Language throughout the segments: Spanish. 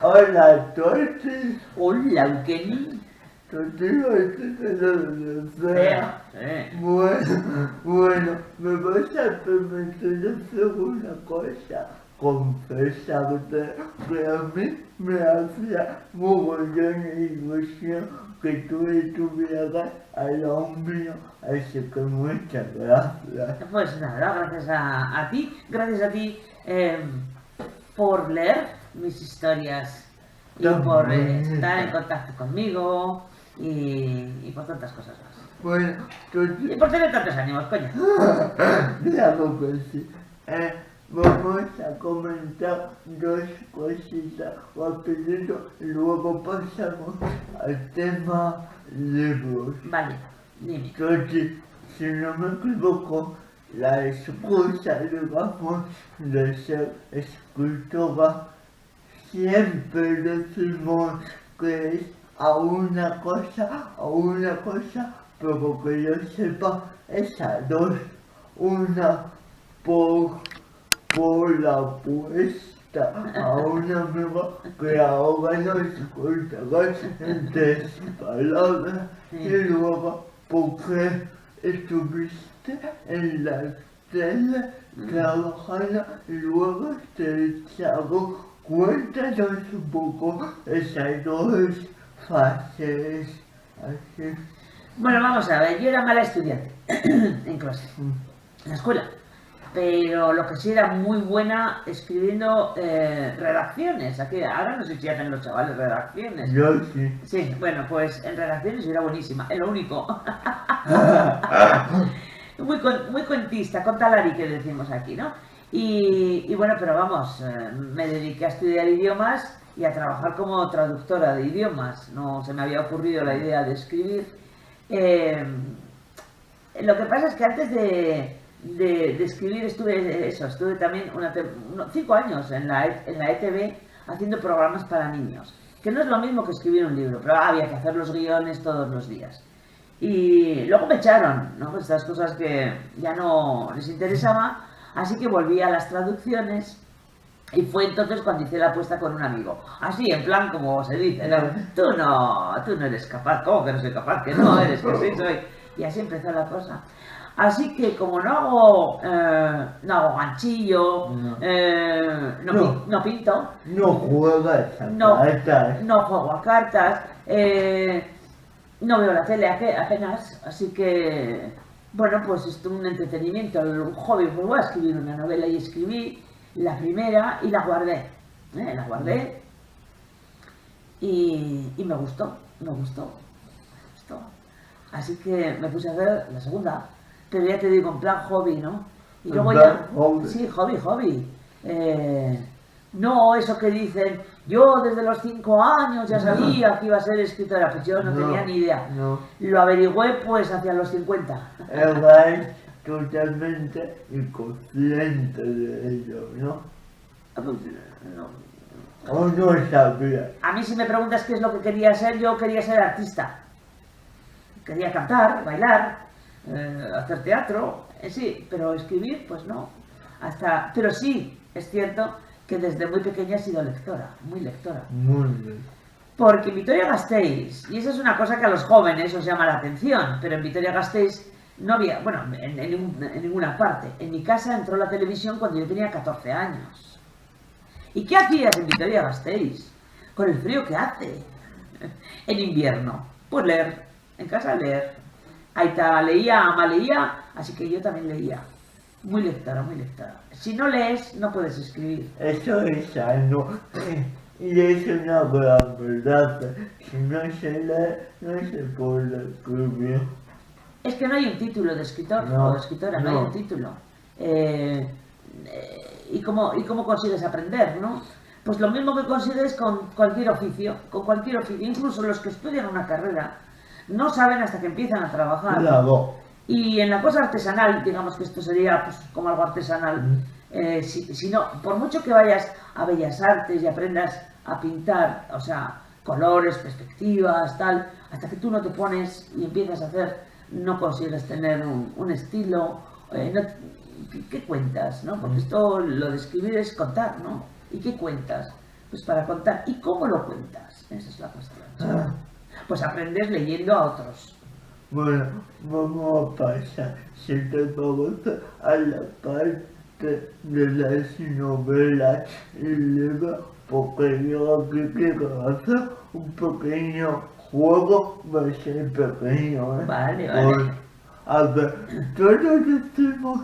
Hola, Toti. Hola, Eugeni. Toti, no sé. Bueno, me vas a permitir hacer una cosa. Confesarte que a mí me hacía mogollón de ilusión que tú estuvieras al lado mío, así que muchas gracias. Pues nada, gracias a ti por leer mis historias y por estar en contacto conmigo y por tantas cosas más. Bueno, Y por tener tantos ánimos, coño. claro que sí. Vamos a comentar dos cositas rapidito y luego pasamos al tema libros. Vale, dime. Entonces, si no me equivoco, la excusa, digamos, de ser escultora, siempre decimos que es a una cosa, pero que yo sepa, es a dos. Una por la apuesta a una amiga que ahora nos contará entre palabras y luego porque estuviste en la tele trabajando y luego te echado. Cuéntanos un poco esas dos fases. Así. Bueno, vamos a ver, yo era mala estudiante en clase, en la escuela. Pero lo que sí era muy buena escribiendo redacciones. Aquí, ahora no sé si hacen los chavales redacciones. Yo sí. Sí, bueno, pues en redacciones yo era buenísima, es lo único. muy cuentista, contalari que decimos aquí, ¿no? Y bueno, pero vamos, me dediqué a estudiar idiomas y a trabajar como traductora de idiomas. No se me había ocurrido la idea de escribir. Lo que pasa es que antes de escribir estuve también 5 años en la ETV haciendo programas para niños, que no es lo mismo que escribir un libro, pero había que hacer los guiones todos los días. Y luego me echaron, ¿no? Estas cosas que ya no les interesaba, así que volví a las traducciones. Y fue entonces cuando hice la apuesta con un amigo. Así, en plan, como se dice, ¿no? Tú no eres capaz. ¿Cómo que no soy capaz? Que no eres, que sí soy. Y así empezó la cosa. Así que como no hago ganchillo, no pinto, no juegas a cartas, no juego a cartas, no veo la tele apenas, así que, bueno, pues esto es un entretenimiento, un hobby. Pues voy a escribir una novela y escribí la primera y la guardé y me gustó. Así que me puse a hacer la segunda, pero ya te digo, en plan hobby, ¿no? Y luego ya, sí, hobby. No eso que dicen, yo desde los 5 años ya sabía que iba a ser escritora, pues yo no tenía ni idea. Lo averigüé pues hacia los 50. Eres totalmente inconsciente de ello, ¿no? O no sabía. A mí si me preguntas qué es lo que quería ser, yo quería ser artista. Quería cantar, bailar, hacer teatro, sí, pero escribir, pues no. Pero sí, es cierto que desde muy pequeña he sido lectora, muy lectora. Muy bien. Porque en Vitoria-Gasteiz, y esa es una cosa que a los jóvenes os llama la atención, pero en Vitoria-Gasteiz no había, bueno, en ninguna parte. En mi casa entró la televisión cuando yo tenía 14 años. ¿Y qué hacías en Vitoria-Gasteiz? Con el frío que hace en invierno. Pues leer. En casa leer. Aita leía, ama leía, así que yo también leía. Muy lectora. Si no lees, no puedes escribir. Eso es sano. Y es una gran verdad. Si no se lee, no se puede escribir. Es que no hay un título de escritor o de escritora, no hay un título. ¿Y cómo consigues aprender, no? Pues lo mismo que consigues con cualquier oficio, incluso los que estudian una carrera. No saben hasta que empiezan a trabajar. Claro. Y en la cosa artesanal, digamos que esto sería pues, como algo artesanal, si no, por mucho que vayas a Bellas Artes y aprendas a pintar, o sea, colores, perspectivas, tal, hasta que tú no te pones y empiezas a hacer, no consigues tener un estilo. ¿Qué cuentas, no? Porque esto, lo de escribir es contar, ¿no? ¿Y qué cuentas? Pues para contar. ¿Y cómo lo cuentas? Esa es la cuestión. Ah, Pues aprendes leyendo a otros. bueno, vamos a pasar, si te vamos a la parte de las novelas y libros, porque yo aquí quiero hacer un pequeño juego, va a ser pequeño, ¿eh? Vale, vale. A ver, todos decimos,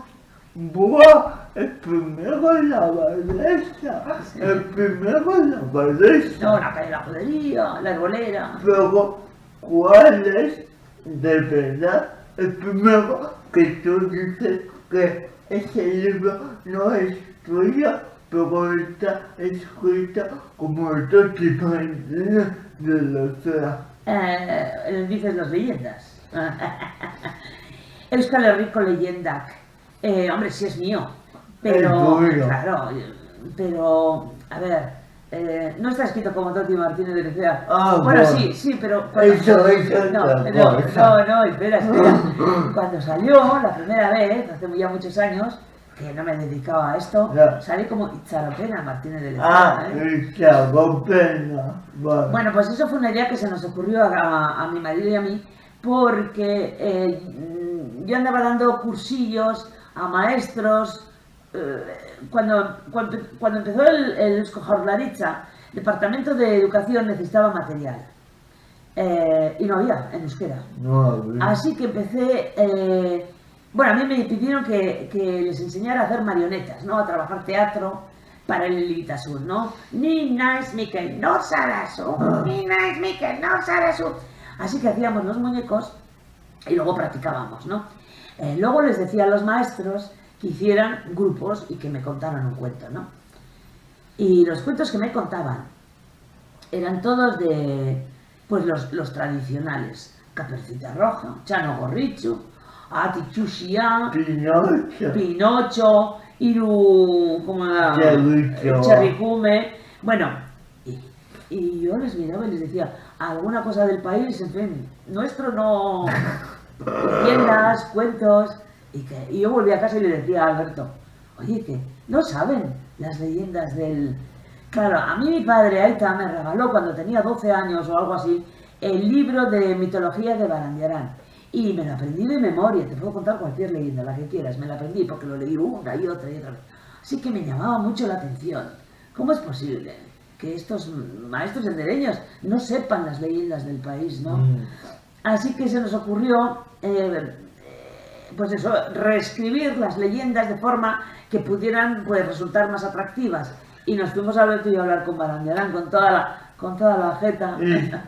¡buah! El primero en la belleza, el primero en la belleza. No, la calle de la judería, la arbolera. Pero, ¿cuál es de verdad el primero que tú dices que ese libro no es tuyo, pero está escrito como otro tipo de letra? Dices las leyendas. Euskal Herriko leyendak. Hombre, sí es mío. Pero, Es tuyo. claro, pero, a ver, no está escrito como Toti Martínez de Lecea. Ah, bueno, bueno. sí, pero... Eso es no, otra no, cosa. no, espera. Cuando salió la primera vez, hace ya muchos años, que no me dedicaba a esto, Ya. salí como Itzaropena Martínez de Lecea. Ah, esa pena. Vale. Bueno, pues eso fue una idea que se nos ocurrió a mi marido y a mí, porque yo andaba dando cursillos a maestros. Cuando empezó el Eusko Jaurlaritza, el Departamento de Educación necesitaba material y no había en euskera. No, Así que empecé, bueno, a mí me pidieron que les enseñara a hacer marionetas, ¿no? A trabajar teatro para el Elitasur, ¿no? Ni naiz Mikel, no sarazu, ni naiz Mikel, no sarazu. Así que hacíamos los muñecos y luego practicábamos, ¿no? Luego les decía a los maestros que hicieran grupos y que me contaran un cuento, ¿no? Y los cuentos que me contaban eran todos de, pues los tradicionales. Caperucita Roja, Chano Gorrichu, Ati Chuxia, Pinocho. Pinocho, Iru, ¿cómo era? Cherrico. Cherricume. Bueno, y yo les miraba y les decía, alguna cosa del país, en fin, nuestro no... Leyendas, cuentos... Y yo volví a casa y le decía a Alberto, oye, que no saben las leyendas del... Claro, a mí mi padre Aita me regaló cuando tenía 12 años o algo así, el libro de mitología de Barandiarán. Y me lo aprendí de memoria, te puedo contar cualquier leyenda, la que quieras, me la aprendí porque lo leí una y otra vez. Así que me llamaba mucho la atención. ¿Cómo es posible que estos maestros sendereños no sepan las leyendas del país, no? Así que se nos ocurrió... pues eso, reescribir las leyendas de forma que pudieran pues resultar más atractivas. Y nos fuimos a hablar con Barandiarán, con toda la jeta.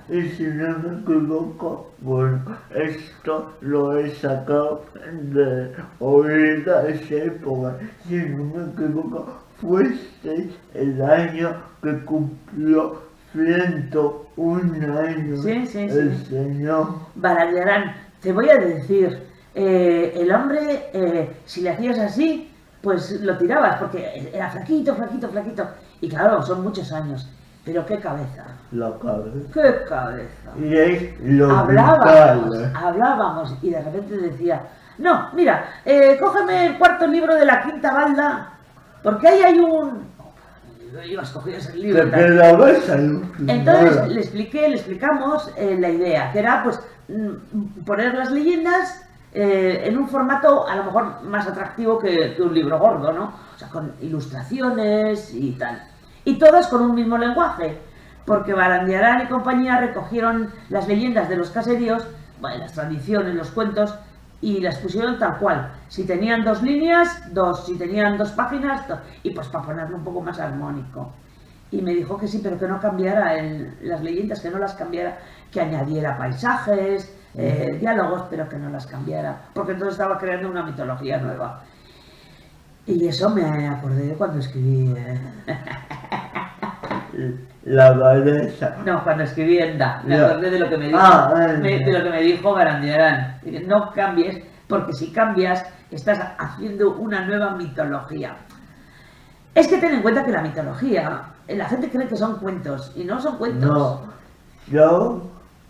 Y si no me equivoco, bueno, esto lo he sacado de oída esa época. Si no me equivoco, fuiste el año que cumplió 101 años Sí. el señor. Barandiarán, te voy a decir, el hombre, si le hacías así, pues lo tirabas, porque era flaquito. Y claro, son muchos años. Pero qué cabeza. La cabeza. ¡Qué cabeza! Y es lo vital. Hablábamos y de repente decía, no, mira, cógeme el cuarto libro de la quinta balda, porque ahí hay un... Yo ibas cogiendo el libro. Te quedabas alucinada. Entonces le explicamos la idea, que era pues poner las leyendas en un formato a lo mejor más atractivo que un libro gordo, ¿no? O sea, con ilustraciones y tal. Y todas con un mismo lenguaje, porque Barandiarán y compañía recogieron las leyendas de los caseríos, bueno, las tradiciones, los cuentos, y las pusieron tal cual. Si tenían 2 líneas, 2, si tenían 2 páginas, 2, y pues para ponerlo un poco más armónico. Y me dijo que sí, pero que no cambiara las leyendas, que no las cambiara, que añadiera paisajes, diálogos, pero que no las cambiara, porque entonces estaba creando una mitología nueva. Y eso me acordé cuando escribí... La abadesa. No, cuando escribí Enda, me acordé de lo que me dijo, de lo que me dijo Barandiarán. No cambies, porque si cambias, estás haciendo una nueva mitología. Es que ten en cuenta que la mitología, la gente cree que son cuentos, y no son cuentos. No, son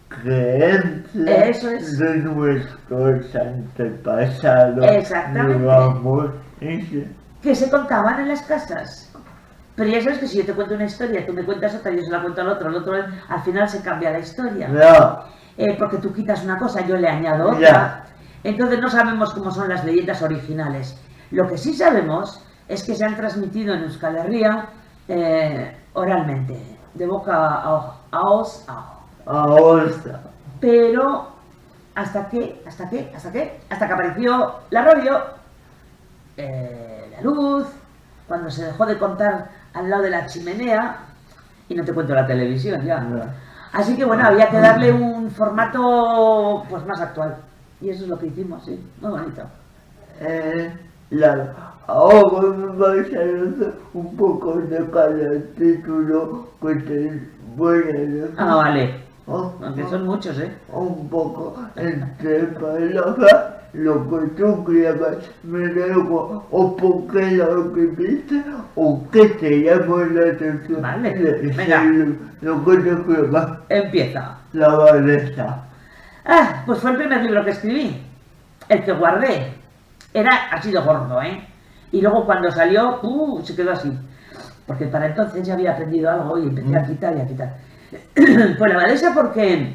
creencias Eso es. de nuestros antepasados. Exactamente. Digamos, Que se contaban en las casas. Pero ya sabes que si yo te cuento una historia, tú me cuentas otra, yo se la cuento al otro, al final se cambia la historia. Ya. Porque tú quitas una cosa, yo le añado otra. Ya. Entonces no sabemos cómo son las leyendas originales. Lo que sí sabemos es que se han transmitido en Euskal Herria oralmente, de boca a hoz a ojo. Ahora. Pero hasta que apareció la radio, la luz, cuando se dejó de contar al lado de la chimenea, y no te cuento la televisión ya. Ya. Así que bueno, había que darle un formato pues más actual. Y eso es lo que hicimos, sí, muy bonito. Ahora me vais a hacer un poco de cada título que te voy a decir. Ah, vale. Oh, Aunque son muchos, ¿eh? un poco entre palabras, lo que tú quieras, me da igual, o porque lo que viste, o que te llama la atención. Vale, Sí, venga. lo que te quieras, Empieza. la valesa. Ah, pues fue el primer libro que escribí, el que guardé. Ha sido gordo, ¿eh? Y luego cuando salió, se quedó así. Porque para entonces ya había aprendido algo y empecé a quitar y a quitar. Pues la abadesa porque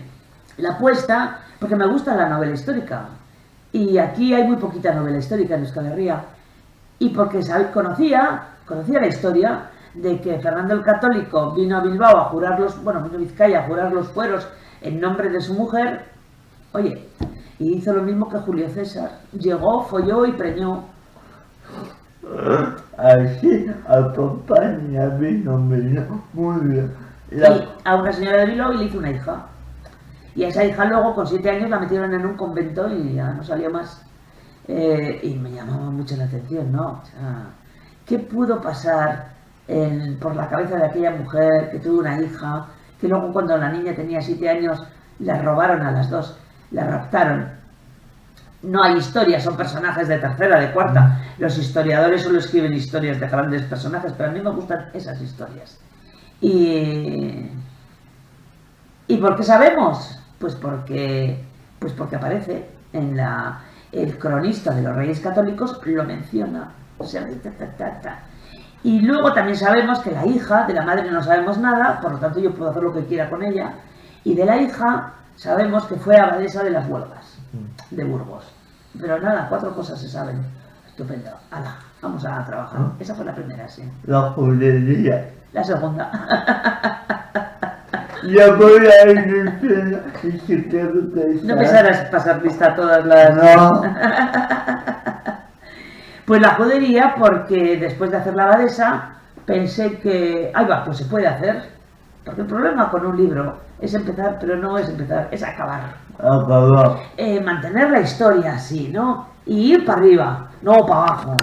la apuesta, porque me gusta la novela histórica. Y aquí hay muy poquita novela histórica en Euskal Herria. Y porque conocía la historia de que Fernando el Católico vino a Bilbao a jurar vino a Vizcaya a jurar los fueros en nombre de su mujer. Oye, y hizo lo mismo que Julio César. Llegó, folló y preñó. Así a papá ni a mí no me dio muy bien. Y a una señora de Bilbao y le hizo una hija. Y a esa hija luego con 7 años la metieron en un convento y ya no salió más. Y me llamaba mucho la atención, ¿no? O sea, ¿qué pudo pasar por la cabeza de aquella mujer que tuvo una hija, que luego cuando la niña tenía 7 años la robaron a las dos, la raptaron? No hay historias, son personajes de tercera, de cuarta. Los historiadores solo escriben historias de grandes personajes, pero a mí me gustan esas historias. ¿Y por qué sabemos? Pues porque aparece en el cronista de los Reyes Católicos, lo menciona. O sea, Y luego también sabemos que la hija, de la madre no sabemos nada, por lo tanto yo puedo hacer lo que quiera con ella. Y de la hija sabemos que fue abadesa de las Huelgas, de Burgos. Pero nada, 4 cosas se saben. Estupendo. ¡Hala! Vamos a trabajar. Esa fue la primera, sí. La judería. La segunda. Ya voy a ir diciendo y si tengo que No pensarás pasar lista todas las... No. Pues la judería, porque después de hacer la abadesa, pensé que... Ahí va, pues se puede hacer. Porque el problema con un libro es empezar, pero no es empezar, es acabar. Acabó. Mantener la historia así, ¿no? Y ir para arriba, no para abajo.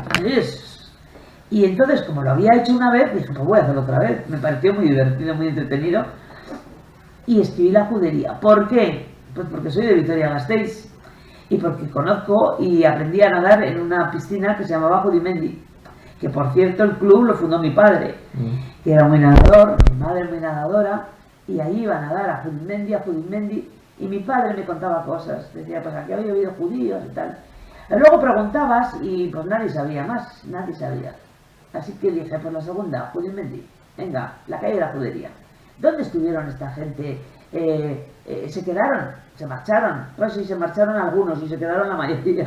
Y entonces, como lo había hecho una vez, dije, pues voy a hacerlo otra vez. Me pareció muy divertido, muy entretenido. Y escribí la judería. ¿Por qué? Pues porque soy de Vitoria-Gasteiz. Y porque conozco y aprendí a nadar en una piscina que se llamaba Judimendi. Que por cierto, el club lo fundó mi padre, que era muy nadador, mi madre muy nadadora. Y ahí iba a nadar a Judimendi. Y mi padre me contaba cosas. Decía, pues aquí había habido judíos y tal. Luego preguntabas y pues nadie sabía más, nadie sabía. Así que dije, pues la segunda, Judimendi. Venga, la calle de la judería. ¿Dónde estuvieron esta gente? ¿Se quedaron? ¿Se marcharon? Pues sí, se marcharon algunos y se quedaron la mayoría.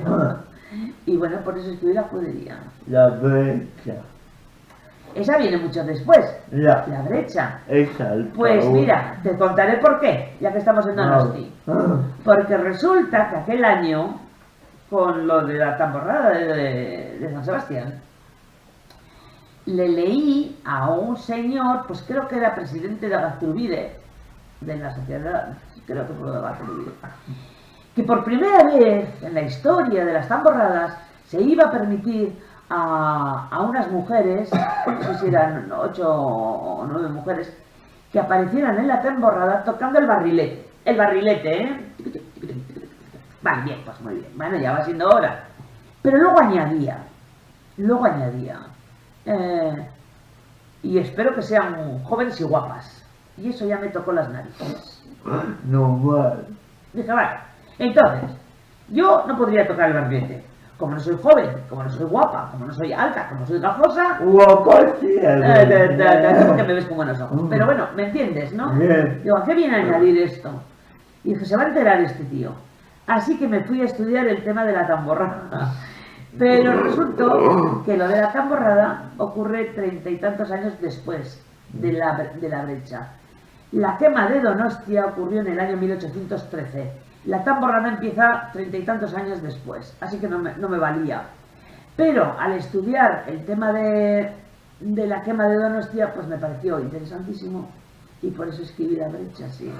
Y bueno, por eso escribí la judería. La brecha. Esa viene mucho después. La brecha. Esa. Pues mira, te contaré por qué, ya que estamos en Donosti. Porque resulta que aquel año, con lo de la tamborrada de San Sebastián, le leí a un señor, pues creo que era presidente de Gaztubide, de la sociedad, creo que fue de Gaztubide, que por primera vez en la historia de las tamborradas se iba a permitir a unas mujeres, no sé si eran 8 o 9 mujeres, que aparecieran en la tamborrada tocando el barrilete. El barrilete, ¿eh? Vale, bien, pues muy bien. Bueno, ya va siendo hora. Pero luego añadía, y espero que sean jóvenes y guapas. Y eso ya me tocó las narices. No mal. Dije, vale, entonces, yo no podría tocar el barrilete. como no soy joven, como no soy guapa, como no soy alta, como soy gafosa, Guapa sí, porque me ves con buenos ojos. Pero bueno, ¿me entiendes, no? Bien. Digo, ¿a qué viene a añadir esto? Y dije, se va a enterar este tío. Así que me fui a estudiar el tema de la tamborrada. Pero resultó que lo de la tamborrada ocurre 30 y tantos años después de la brecha. La quema de Donostia ocurrió en el año 1813. La tamborrada empieza 30 y tantos años después, así que no me valía. Pero al estudiar el tema de la quema de Donostia, pues me pareció interesantísimo y por eso escribí La brecha, sí.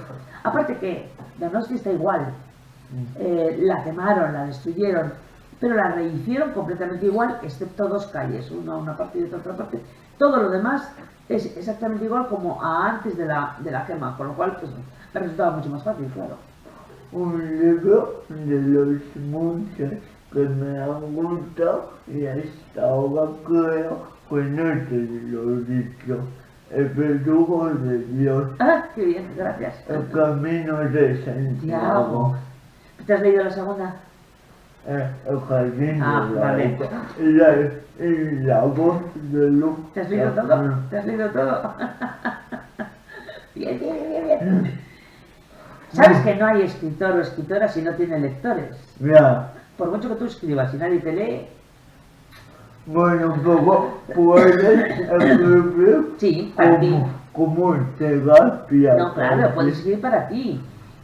Aparte que Donostia está igual. La quemaron, la destruyeron, pero la rehicieron completamente igual, excepto dos calles, una parte y otra parte. Todo lo demás es exactamente igual como a antes de la quema, con lo cual pues, me resultaba mucho más fácil, claro. Un libro de los muchos que me han gustado y hasta ahora creo que no te lo he dicho. El verdugo de Dios, Ah, qué bien, gracias. el camino de Santiago, ¿Te has leído la segunda? el jardín Ah, de la vale. Vida, la voz de luz. ¿Te has leído todo? ¿Te has leído todo? Bien, bien, bien, bien. ¿Sabes que no hay escritor o escritora si no tiene lectores? Mira, Por mucho que tú escribas, si nadie te lee, bueno, pero puedes escribir sí, para ti. como terapia. No, claro, puedes escribir para ti,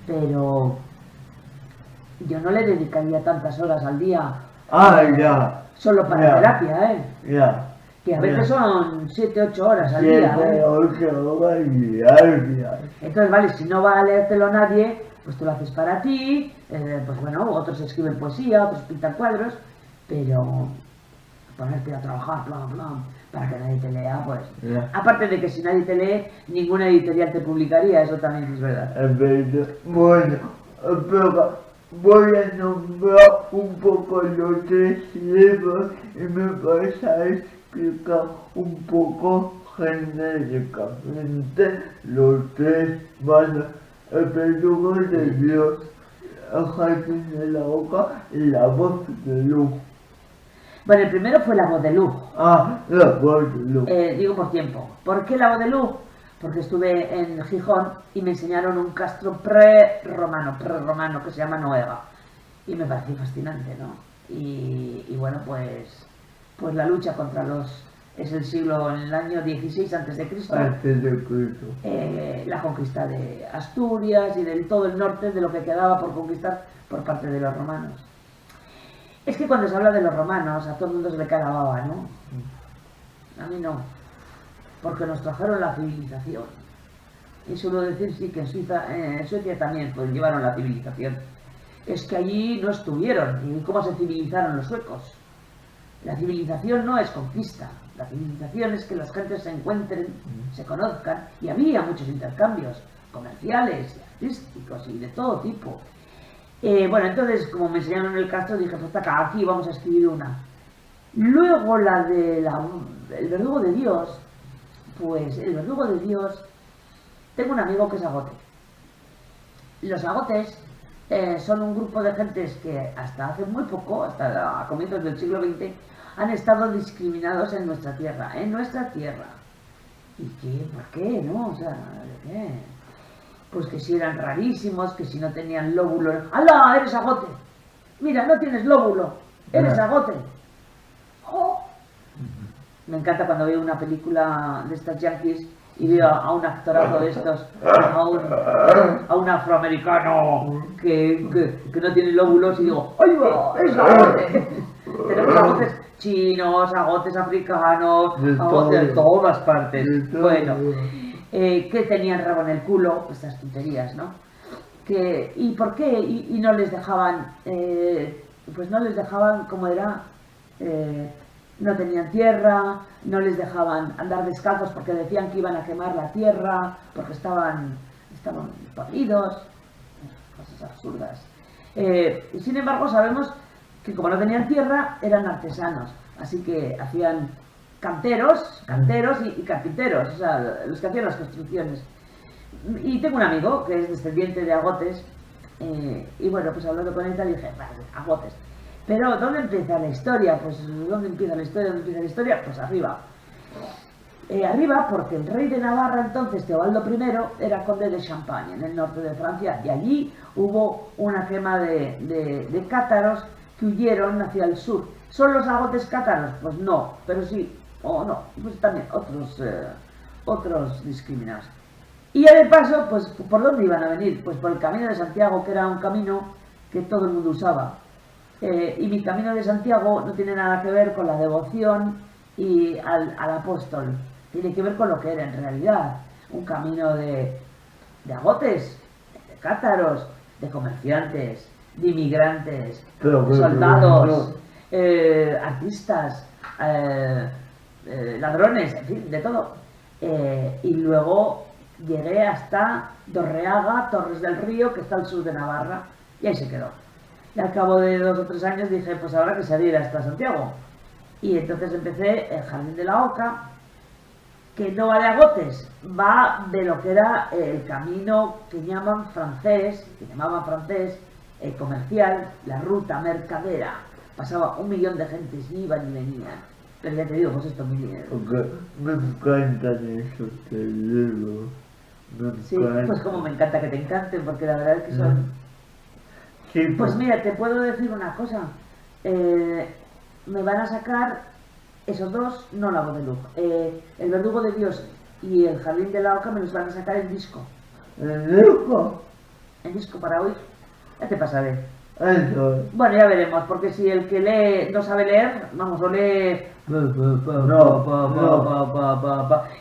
pero yo no le dedicaría tantas horas al día Ah, ya. solo para Ya. terapia, ¿eh? Ya. Que a veces Ya. son 7, 8 horas al día, 7, ¿eh? 8 horas diarias. Entonces, vale, si no va a leértelo nadie, pues tú lo haces para ti, pues bueno, otros escriben poesía, otros pintan cuadros, pero ponerte a trabajar, plan, para que nadie te lea, pues... Ya. Aparte de que si nadie te lee, ninguna editorial te publicaría, eso también es verdad. Es verdad. Bueno, pero voy a nombrar un poco los 3 libros y me vas a explicar un poco genéricamente los 3. Bueno, el verdugo de Dios, el jardín de la boca y la voz de luz. Bueno, el primero fue La voz de luz. Ah, la voz de luz. Digo por tiempo. ¿Por qué La voz de luz? Porque estuve en Gijón y me enseñaron un castro prerromano que se llama Noega. Y me pareció fascinante, ¿no? Y bueno, pues la lucha contra los... Es el siglo, en el año 16 a.C. Antes de Cristo. La conquista de Asturias y de todo el norte, de lo que quedaba por conquistar por parte de los romanos. Es que cuando se habla de los romanos, a todo el mundo se le cae la baba, ¿no? A mí no, porque nos trajeron la civilización. Y suelo decir, sí, que en Suecia también pues, llevaron la civilización. Es que allí no estuvieron. ¿Y cómo se civilizaron los suecos? La civilización no es conquista. La civilización es que las gentes se encuentren, se conozcan, y había muchos intercambios comerciales, artísticos y de todo tipo. Bueno, entonces, como me enseñaron en el castro, dije, pues aquí vamos a escribir una. Luego la de el verdugo de Dios, pues el verdugo de Dios, tengo un amigo que es agote. Los agotes son un grupo de gentes que hasta hace muy poco, hasta a comienzos del siglo XX, han estado discriminados en nuestra tierra, ¿Y qué? ¿Por qué? ¿No? O sea, ¿de qué? Pues que si eran rarísimos, que si no tenían lóbulo. ¡Hala! ¡Eres agote! Mira, no tienes lóbulo. ¡Eres agote! ¡Oh! Me encanta cuando veo una película de estas yankees y veo a un actorazo de estos, a un afroamericano que no tiene lóbulos y digo, ¡ay va! ¡Es agote! Tenemos agotes chinos, agotes africanos, agotes de todas partes. Bueno. Que tenían rabo en el culo, estas tonterías, ¿no? ¿Y por qué? Y no les dejaban, pues no les dejaban, ¿cómo era? No tenían tierra, no les dejaban andar descalzos porque decían que iban a quemar la tierra, porque estaban podridos, cosas absurdas. Sin embargo, sabemos que como no tenían tierra, eran artesanos, así que hacían canteros y carpinteros, o sea, los que hacían las construcciones. Y tengo un amigo que es descendiente de agotes, y bueno, pues hablando con él le dije, vale, agotes. Pero ¿dónde empieza la historia? Pues ¿dónde empieza la historia? ¿Dónde empieza la historia? Pues arriba. Arriba porque el rey de Navarra entonces, Teobaldo I, era conde de Champagne, en el norte de Francia, y allí hubo una quema de cátaros que huyeron hacia el sur. ¿Son los agotes cátaros? Pues no, pero sí, o no, pues también otros discriminados. Y ya de paso, pues ¿por dónde iban a venir? Pues por el Camino de Santiago, que era un camino que todo el mundo usaba. Y mi Camino de Santiago no tiene nada que ver con la devoción y al apóstol. Tiene que ver con lo que era en realidad. Un camino de agotes, de cátaros, de comerciantes, de inmigrantes, de soldados, artistas, ladrones, en fin, de todo. Y luego llegué hasta Dorreaga, Torres del Río, que está al sur de Navarra, y ahí se quedó. Y al cabo de 2 o 3 años dije, pues habrá que salir hasta Santiago. Y entonces empecé el Jardín de la Oca, que no va de agotes, va de lo que era el camino que llamaban francés, comercial, la ruta mercadera. Pasaba 1 millón de gentes, iban y venían. Pero ya te digo, pues esto es muy dinero. Porque me encantan esos que digo. Sí, pues como me encanta que te encanten, porque la verdad es que son... Sí, Pues mira, te puedo decir una cosa. Me van a sacar esos 2, no la voz de luz. El Verdugo de Dios y el Jardín de la Oca me los van a sacar en disco. ¿En disco? En disco para oír. Ya te pasaré. Eso. Bueno, ya veremos, porque si el que lee no sabe leer, vamos, o lee...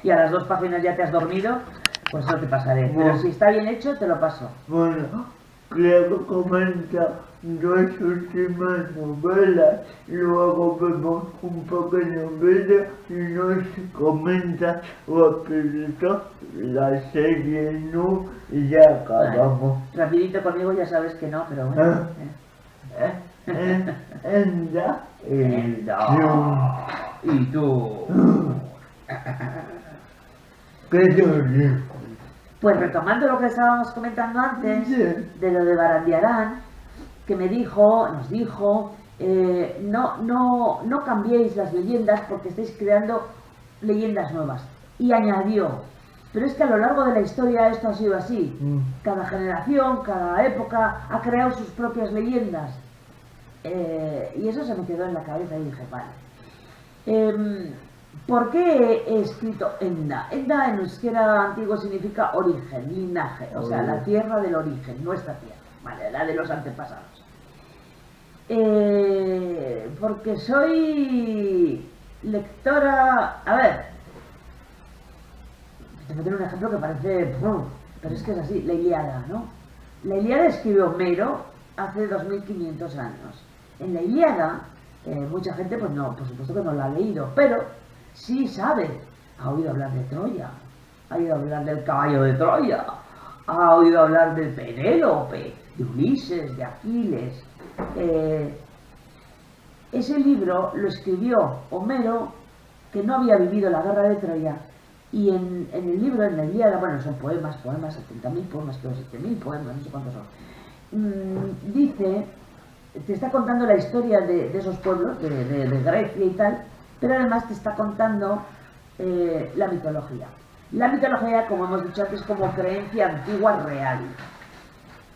y a las 2 páginas ya te has dormido, pues no te pasaré. Pero si está bien hecho, te lo paso. Bueno, Cleo comenta 2 últimas novelas, luego vemos un pequeño vídeo y nos comenta rapidito la serie Nu y ya acabamos. Rapidito conmigo ya sabes que no, pero bueno. Enda Y tú. ¿Qué te digo? Pues retomando lo que estábamos comentando antes, de lo de Barandiarán, que nos dijo, no cambiéis las leyendas porque estáis creando leyendas nuevas. Y añadió, pero es que a lo largo de la historia esto ha sido así. Cada generación, cada época ha creado sus propias leyendas. Y eso se me quedó en la cabeza y dije, vale. ¿Por qué he escrito Enda? Enda en euskera antiguo significa origen, linaje, o sea, la tierra del origen, nuestra tierra, vale, la de los antepasados. Porque soy lectora... A ver, te voy a tener un ejemplo que parece... pero es que es así, la Ilíada, ¿no? La Ilíada escribió Homero hace 2500 años. En la Ilíada, mucha gente, pues no, por supuesto que no la ha leído, pero sí sabe, ha oído hablar de Troya, ha oído hablar del caballo de Troya, ha oído hablar de Penélope, de Ulises, de Aquiles. Ese libro lo escribió Homero, que no había vivido la guerra de Troya, y en el libro, en la Ilíada, bueno, son poemas, 70.000 poemas, creo 7.000 poemas, no sé cuántos son. Dice, te está contando la historia de esos pueblos, de Grecia y tal, pero además te está contando la mitología. La mitología, como hemos dicho antes, como creencia antigua real.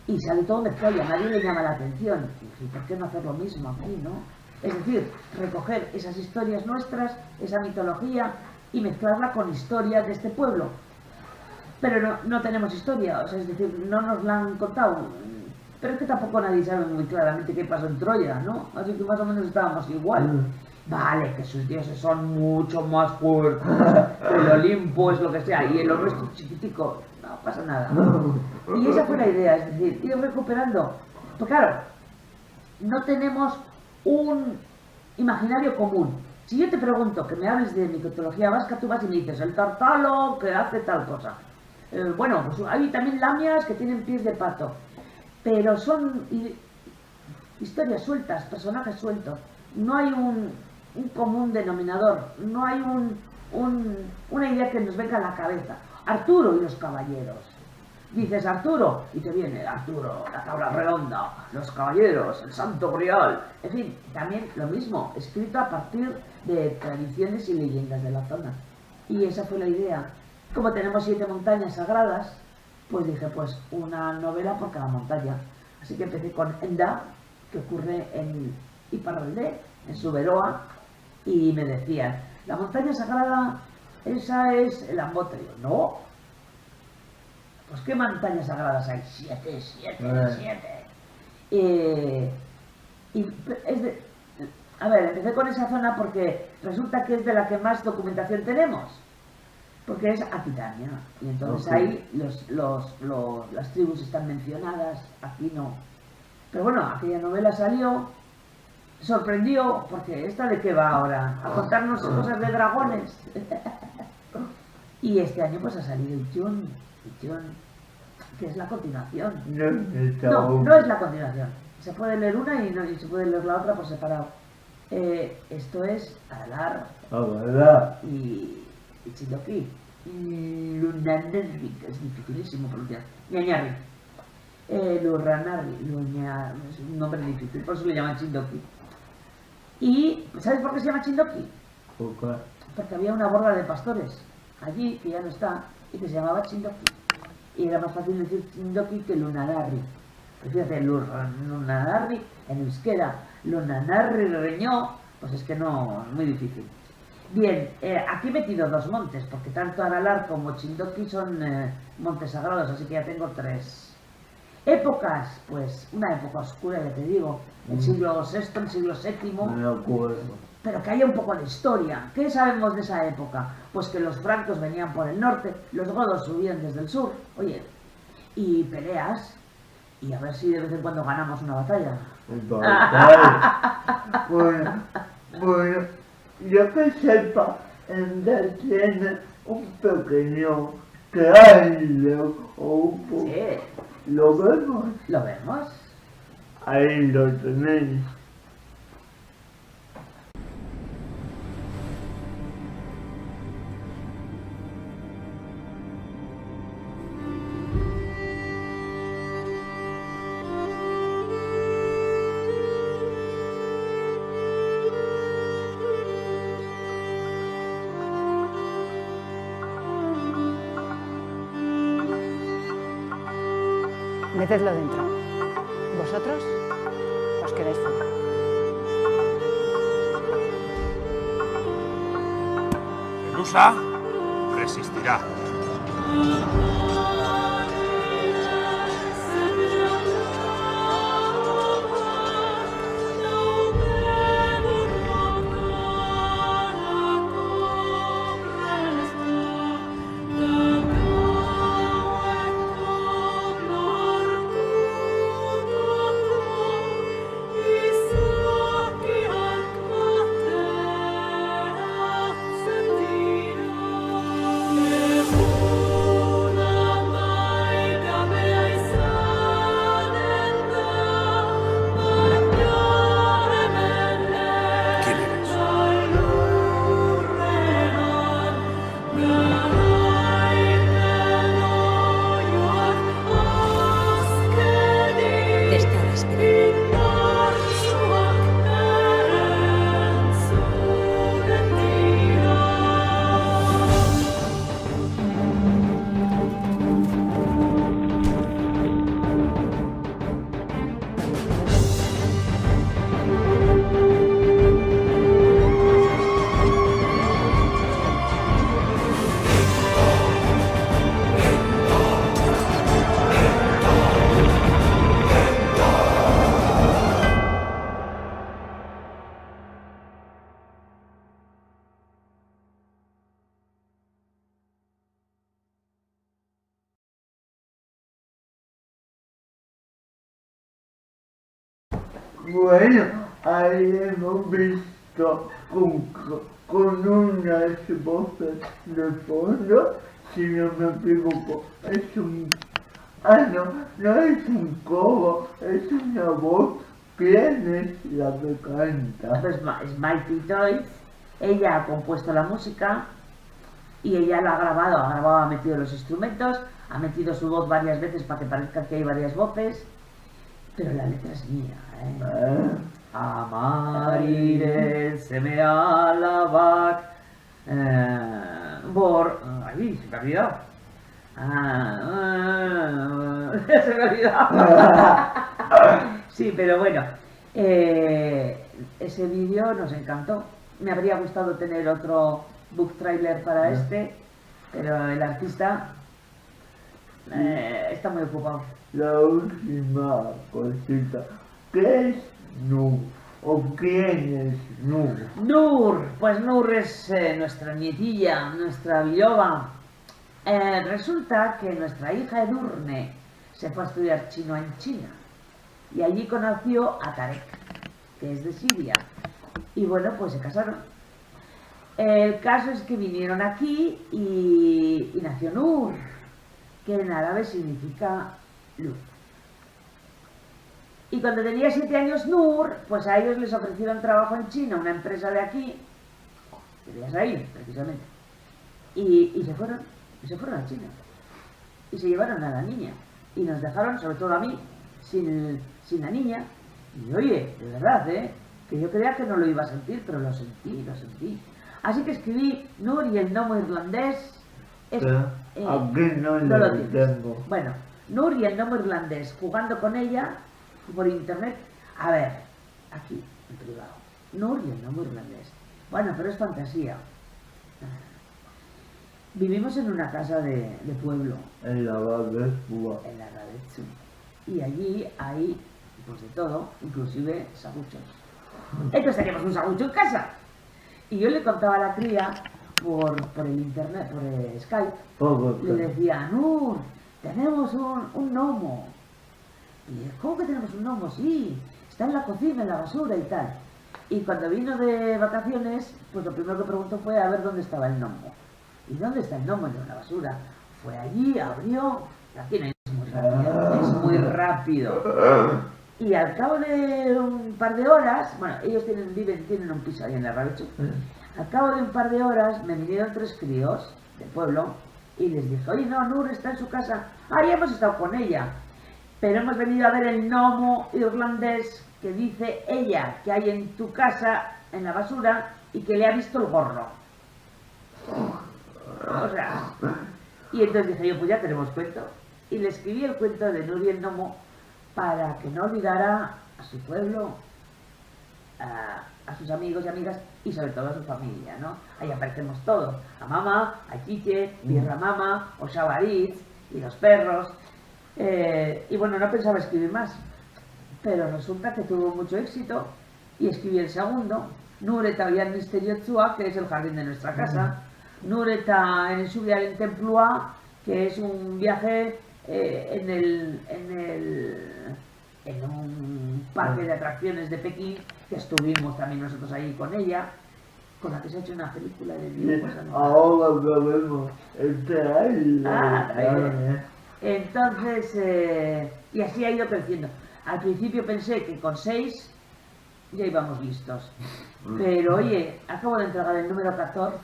Y sale todo mezclado y a nadie le llama la atención. Y ¿por qué no hacer lo mismo aquí, no? Es decir, recoger esas historias nuestras, esa mitología, y mezclarla con historias de este pueblo. Pero no tenemos historia, o sea, es decir, no nos la han contado. Pero es que tampoco nadie sabe muy claramente qué pasó en Troya, ¿no? Así que más o menos estábamos igual. Vale, que sus dioses son mucho más fuertes, el Olimpo es lo que sea, y el oro es chiquitico, no pasa nada. Y esa fue la idea, es decir, ir recuperando. Pues claro, no tenemos un imaginario común. Si yo te pregunto que me hables de mitología vasca, tú vas y me dices, el tartalo que hace tal cosa. Bueno, pues hay también lamias que tienen pies de pato, pero son historias sueltas, personajes sueltos. No hay un común denominador, no hay una idea que nos venga a la cabeza. Arturo y los caballeros. dices Arturo y te viene Arturo, la tabla redonda, los caballeros, el santo grial, en fin, también lo mismo, escrito a partir de tradiciones y leyendas de la zona. Y esa fue la idea. Como tenemos 7 montañas sagradas, pues dije, pues una novela por cada montaña. Así que empecé con Enda, que ocurre en Iparralde, en Zuberoa, y me decían, la montaña sagrada, esa es el Ambote. Y yo, no. Pues ¿qué montañas sagradas hay? 7. A ver, empecé con esa zona porque resulta que es de la que más documentación tenemos. Porque es Aquitania. Y entonces ahí las tribus están mencionadas, aquí no. Pero bueno, aquella novela salió, sorprendió, porque ¿esta de qué va ahora? A contarnos cosas de dragones. Y este año pues ha salido Itun, que es la continuación. No es la continuación. Se puede leer una y se puede leer la otra por separado. Esto es Aralar y Chindoki. Lunanarri, que es dificilísimo pronunciar. Ñañarri. Lurranarri, es un nombre difícil, por eso le llaman Chindoki. ¿Y sabes por qué se llama Chindoki? Porque había una borda de pastores allí, que ya no está, y que se llamaba Chindoki. Y era más fácil decir Chindoki que Lunanarri. Pues fíjate, Lunanarri en euskera, Lunanarri reñó, pues es que no, es muy difícil. Bien, aquí he metido 2 montes, porque tanto Aralar como Chindoki son montes sagrados, así que ya tengo 3. Épocas, pues una época oscura, ya te digo, el siglo VI, el siglo VII, pero que haya un poco de historia. ¿Qué sabemos de esa época? Pues que los francos venían por el norte, los godos subían desde el sur, oye, y peleas, y a ver si de vez en cuando ganamos una batalla. Bueno, yo que sepa, Enda tiene un pequeño trailer o un poco. Sí. ¿Lo vemos? ¿Lo vemos? Ahí lo tenéis. Metedlo dentro. Vosotros os quedáis fuera. Medusa resistirá. Bueno, ahí hemos visto con unas voces de fondo, si no me equivoco, es un... no es un coro, es una voz. ¿Quién es la que canta? Pues es Mighty Toys, ella ha compuesto la música y ella lo ha grabado, ha metido los instrumentos, ha metido su voz varias veces para que parezca que hay varias voces, pero la letra es mía, Amarire se me alabak Ay, se me ha olvidado. Se me ha olvidado. Sí, pero bueno, ese vídeo nos encantó. Me habría gustado tener otro book trailer para este, pero el artista está muy ocupado. La última cosita, ¿qué es Nur? ¿O quién es Nur? Nur, pues Nur es nuestra nietilla, nuestra biloba. Resulta que nuestra hija Edurne se fue a estudiar chino en China y allí conoció a Tarek, que es de Siria, y bueno, pues se casaron. El caso es que vinieron aquí y nació Nur, que en árabe significa luz. Y cuando tenía 7 años Nur, pues a ellos les ofrecieron trabajo en China, una empresa de aquí, que debías ahí, precisamente, y se fueron a China, y se llevaron a la niña, y nos dejaron, sobre todo a mí, sin la niña, y oye, de verdad, que yo creía que no lo iba a sentir, pero lo sentí. Así que escribí Nur y el gnomo irlandés. Aquí no no lo lo tienes. tengo. Bueno, Nur y el gnomo irlandés, jugando con ella por internet. A ver, aquí, en privado. Nur y el gnomo irlandés. Bueno, pero es fantasía. Vivimos en una casa de pueblo, En la Babescua. en la Radetsu. Y allí hay, pues de todo, inclusive saguchos. Entonces teníamos un sagucho en casa. Y yo le contaba a la cría por el internet, por el Skype, le decía, Nur, tenemos un gnomo. Y ¿cómo que tenemos un gnomo? Sí, está en la cocina, en la basura y tal. Y cuando vino de vacaciones, pues lo primero que preguntó fue a ver dónde estaba el gnomo. ¿Y dónde está el gnomo? En la basura. Fue allí, abrió, la tiene, es muy rápido. Y al cabo de un par de horas, bueno, ellos tienen un piso ahí en la Rabechu. Al cabo de un par de horas me vinieron 3 críos del pueblo y les dije, oye, no, Nur está en su casa. Ah, ya hemos estado con ella. Pero hemos venido a ver el gnomo irlandés que dice ella que hay en tu casa, en la basura, y que le ha visto el gorro. O sea, y entonces dije yo, pues ya tenemos cuento. Y le escribí el cuento de Nur y el gnomo para que no olvidara a su pueblo, a sus amigos y amigas y sobre todo a su familia, ¿no? Ahí aparecemos todos, a Mama, a Chiche, Birra Mama, Oshabaritz y los perros. Y bueno, no pensaba escribir más, pero resulta que tuvo mucho éxito y escribí el segundo, Nureta Oian Misterio Tzua, que es el jardín de nuestra casa, Nureta en el Subial en Templua, que es un viaje en un parque de atracciones de Pekín, que estuvimos también nosotros ahí con ella, con la que se ha hecho una película de dibujos animados. Ahora lo vemos el trailer. Entonces, y así ha ido creciendo. Al principio pensé que con 6 ya íbamos listos, pero oye, acabo de entregar el número 14.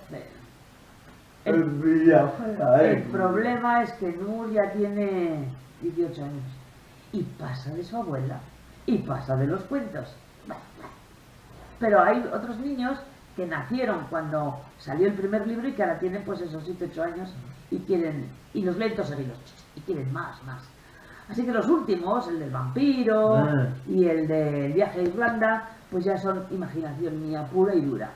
El problema es que Nur ya tiene 18 años y pasa de su abuela y pasa de los cuentos. Pero hay otros niños que nacieron cuando salió el primer libro y que ahora tienen pues esos 7-8 años y los leen todos seguidos y quieren más. Así que los últimos, el del vampiro y el del viaje a Irlanda, pues ya son imaginación mía pura y dura.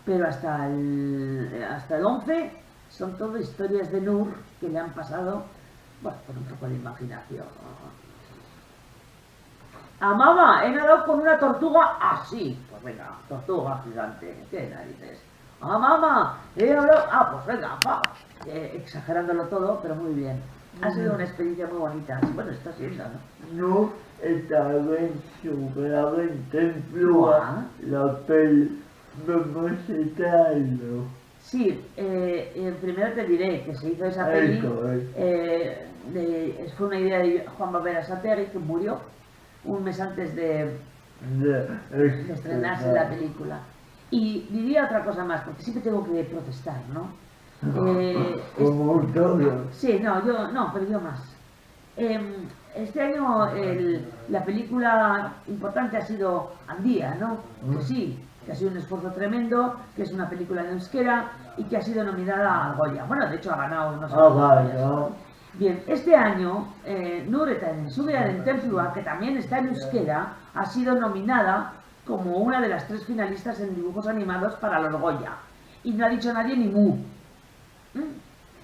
Pero hasta el 11 son todo historias de Nur que le han pasado, bueno, con un poco de imaginación. A mamá, he nadado con una tortuga así. Pues venga, tortuga gigante, ¿qué narices? A mamá, he nadado... pues venga, exagerándolo todo, pero muy bien. Ha sido una experiencia muy bonita. Bueno, está siendo, ¿no? No estaba en su grado en Templua, la peli. Vamos a traerlo. Sí, primero te diré que se hizo esa peli, fue una idea de Juan Barbera Sategui, que murió un mes antes de estrenarse la película. Y diría otra cosa más, porque siempre tengo que protestar, ¿no? Como todo. Sí, no, pero yo más. Este año la película importante ha sido Andía, ¿no? Que sí, que ha sido un esfuerzo tremendo, que es una película en euskera y que ha sido nominada al Goya. Bueno, de hecho ha ganado unos Goyas. Bien, este año Nur eta Erensugearen Tenplua, que también está en euskera, ha sido nominada como una de las 3 finalistas en dibujos animados para los Goya. Y no ha dicho nadie ni mu.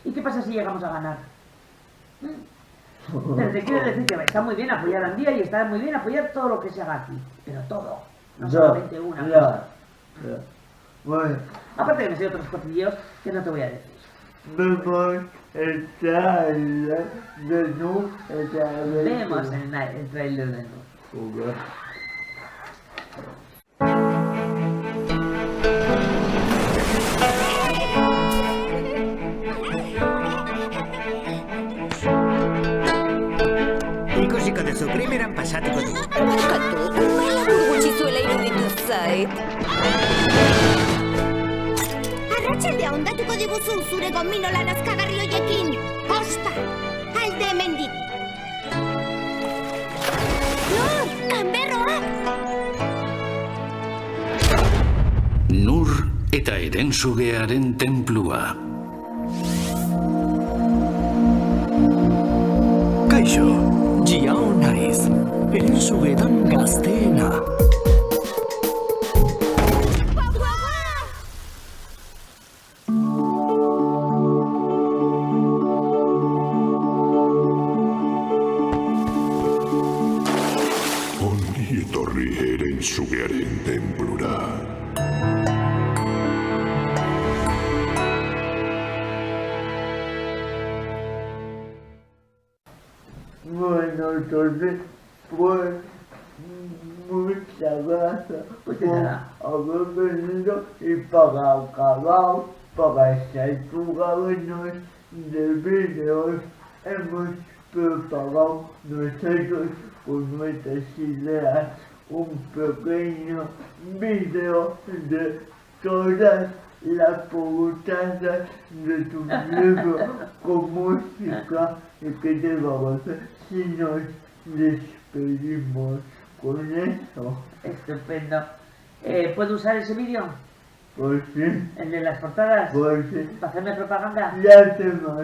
¿Y qué pasa si llegamos a ganar? Pero te quiero decir que está muy bien apoyar a Andía y está muy bien apoyar todo lo que se haga aquí. Pero todo, no solamente una cosa. Bueno, Aparte que me sé otros cotilleos que no te voy a decir. vemos el trailer de Nu. Vemos el trailer de Nu. Ikusiko duzu, primeran pasatuko dugu. Barkatu, maila gutxizuela iruditu zait. Arratsaldea ondatuko diguzu zure gominola nazkagarri hoiekin. Ospa, alde hemendik. Nur, kanberroak! Nur eta Erensugearen Tenplua. Kaixo, Jiao naiz. Erensugetan gazteena. Ongi etorri Erensugearen Tenplura. Bueno, entonces, pues, muchas gracias Pues de por nada. haber venido y para acabar, para estar jugadores de vídeos, hemos preparado nosotros con nuestras ideas un pequeño vídeo de todas las portadas de tu libro con música y que te vamos a hacer si nos despedimos con eso. Estupendo. ¿Puedo usar ese vídeo? Pues sí, ¿El de las portadas? pues sí. ¿Para hacerme propaganda? Ya te mandaba,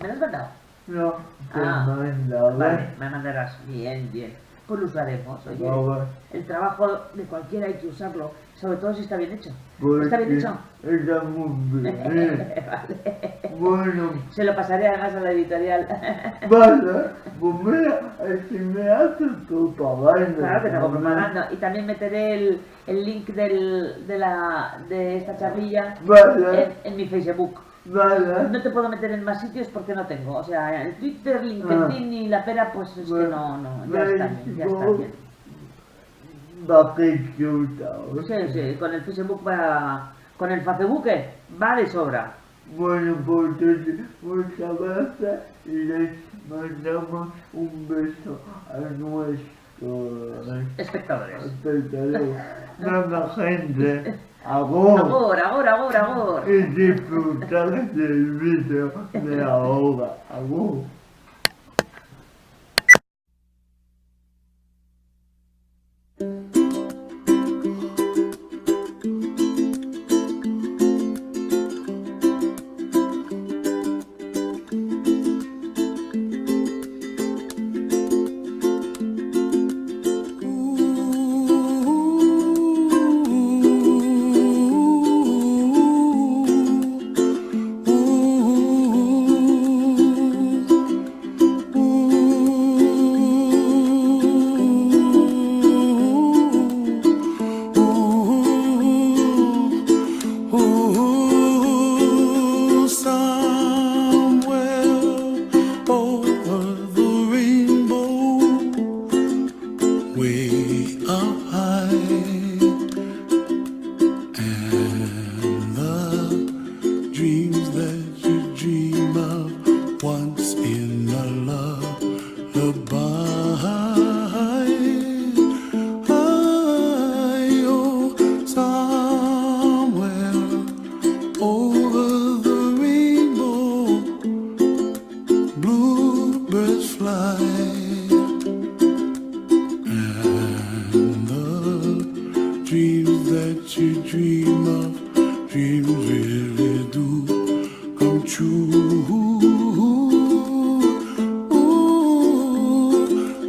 ¿Me lo has mandado? no te Ah, mandaba. Vale, me mandarás. Bien, bien. Pues lo usaremos. Oye, Vale. el trabajo de cualquiera hay que usarlo, sobre todo si está bien hecho. Pues ¿Está bien sí, hecho? está muy bien. Vale. Bueno, Se lo pasaré además a la editorial. vale, pues mira, si me haces propaganda. Claro que te hago también. propaganda. Y también meteré el link de esta charlilla Vale, en mi Facebook. vale. No te puedo meter en más sitios porque no tengo. O sea, el Twitter, LinkedIn y la pera, pues es que Bueno, no, ya está bien, ya está bien. Va que chuta. Sí, sí, con el Facebook va, con el Facebook va de sobra. Bueno, pues entonces, muchas gracias y les mandamos un beso a nuestros Espectadores. espectadores. Nada, gente. Agur. Agor, agor, agor, agor. Y disfrutar del vídeo de ahora. Agur.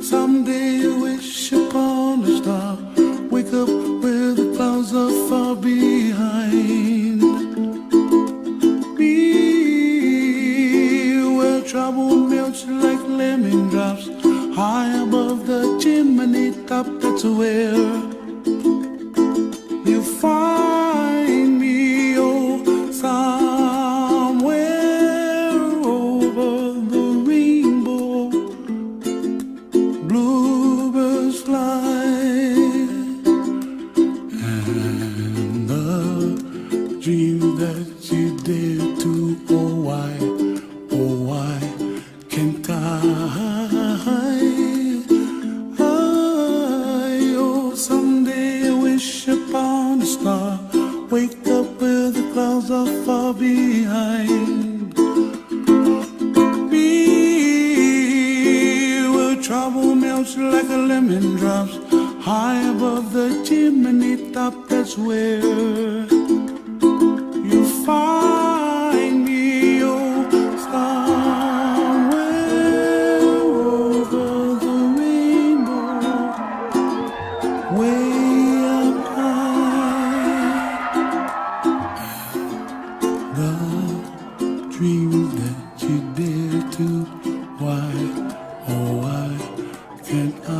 Someday you wish upon a star, wake up where the clouds are far behind. Be where trouble melts like lemon drops, high above the chimney top. That's where you find me, oh, somewhere over the rainbow. Bluebirds fly, and the dream that you dare to, oh why can't I? Oh, someday I wish upon a star, wake up where the clouds are far behind. Be where trouble melts like a lemon drops, high above the chimney top. That's where you find me, oh, somewhere over the rainbow, way up high. The dream that you dare to, why, oh why can't I?